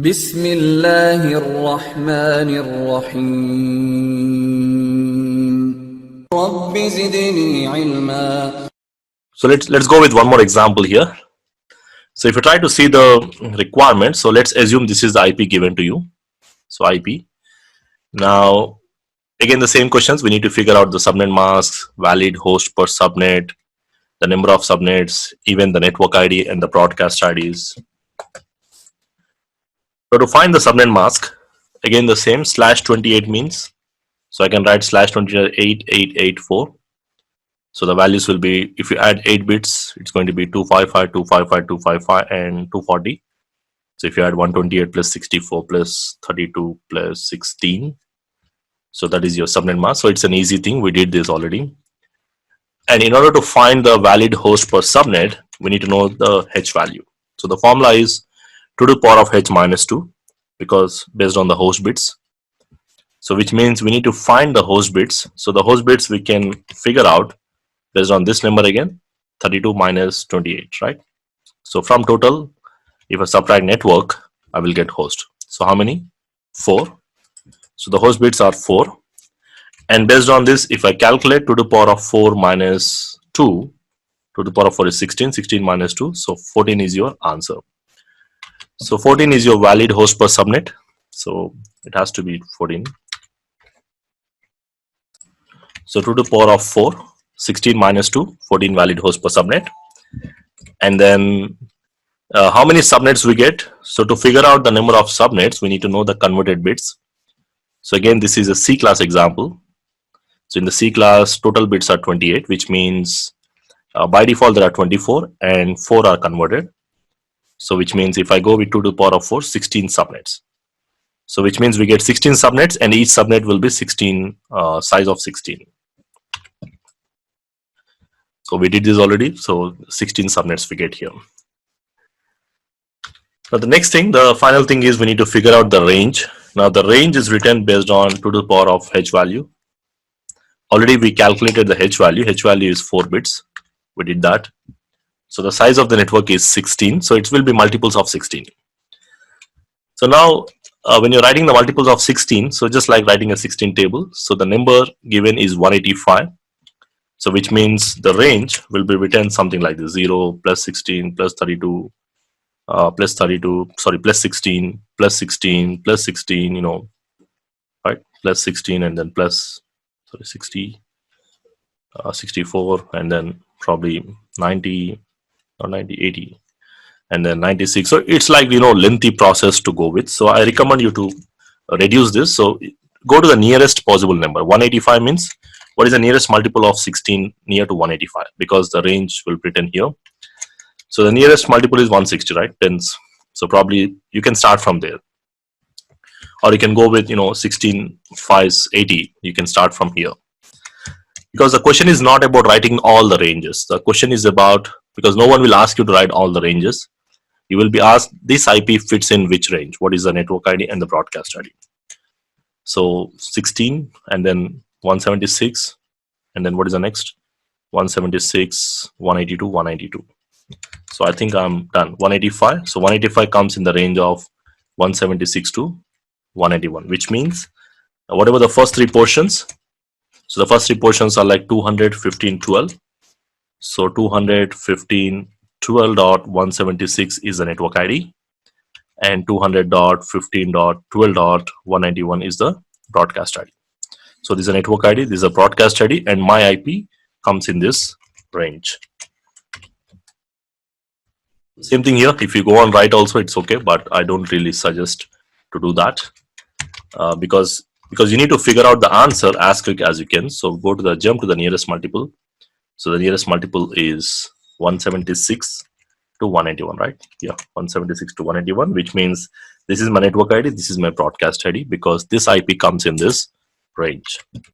बिस्मिल्लाहिर रहमानिर Rahim rabbi ज़िदनी इल्मा. So let's go with one more example here. So if you try to see the requirements, so let's assume this is the IP given to you. So IP. Now again the same questions, we need to figure out the subnet masks, valid host per subnet, the number of subnets, even the network ID and the broadcast IDs. So to find the subnet mask, again the same /28 means, so I can write /288884. So the values will be, if you add 8 bits, it's going to be 255, 255, 255 and 240. So if you add 128 plus 64 plus 32 plus 16, so that is your subnet mask. So it's an easy thing, we did this already. And in order to find the valid host per subnet, we need to know the H value. So the formula is 2 to the power of H minus 2, because based on the host bits. So which means we need to find the host bits. So the host bits we can figure out based on this number again, 32 minus 28, right? So from total, if I subtract network, I will get host. So how many? 4. So the host bits are 4. And based on this, if I calculate 2 to the power of 4 minus 2, 2 to the power of 4 is 16, 16 minus 2, so 14 is your answer. So 14 is your valid host per subnet. So it has to be 14. So 2 to the power of 4, 16 minus 2, 14 valid host per subnet. And then how many subnets we get? So to figure out the number of subnets, we need to know the converted bits. So again, this is a C class example. So in the C class, total bits are 28, which means by default there are 24 and 4 are converted. So which means if I go with 2 to the power of 4, 16 subnets. So which means we get 16 subnets and each subnet will be 16, size of 16. So we did this already. So 16 subnets we get here. Now the next thing, the final thing is we need to figure out the range. Now the range is written based on 2 to the power of H value. Already we calculated the H value. H value is 4 bits. We did that. So the size of the network is 16. So it will be multiples of 16. So now when you're writing the multiples of 16, so just like writing a 16 table, so the number given is 185. So which means the range will be written something like this: 0 plus 16 plus 32 plus 32, sorry, plus 16 plus 16 plus 16, you know, right, plus 16 and then plus, sorry, 60, 64 and then probably 90 or 90, 80 and then 96. So it's like, you know, lengthy process to go with. So I recommend you to reduce this. So go to the nearest possible number. 185 means what is the nearest multiple of 16 near to 185, because the range will be written here. So the nearest multiple is 160, right? Tens. So probably you can start from there, or you can go with, you know, 16 5s 80. You can start from here, because the question is not about writing all the ranges. The question is about, because no one will ask you to write all the ranges. You will be asked this IP fits in which range. What is the network ID and the broadcast ID? So 16 and then 176 and then what is the next? 176, 182, 192. So I think I'm done. 185. So 185 comes in the range of 176 to 181, which means whatever the first 3 portions. So the first 3 portions are like 215, 12. So 215, 12.176 is the network ID, and 200.15.12.191 is the broadcast ID. So this is a network ID, this is a broadcast ID, and my IP comes in this range. Same thing here. If you go on right also, it's okay, but I don't really suggest to do that because you need to figure out the answer as quick as you can. So go to the jump to the nearest multiple. So the nearest multiple is 176 to 181, right? Yeah, 176 to 181, which means this is my network ID, this is my broadcast ID, because this IP comes in this range.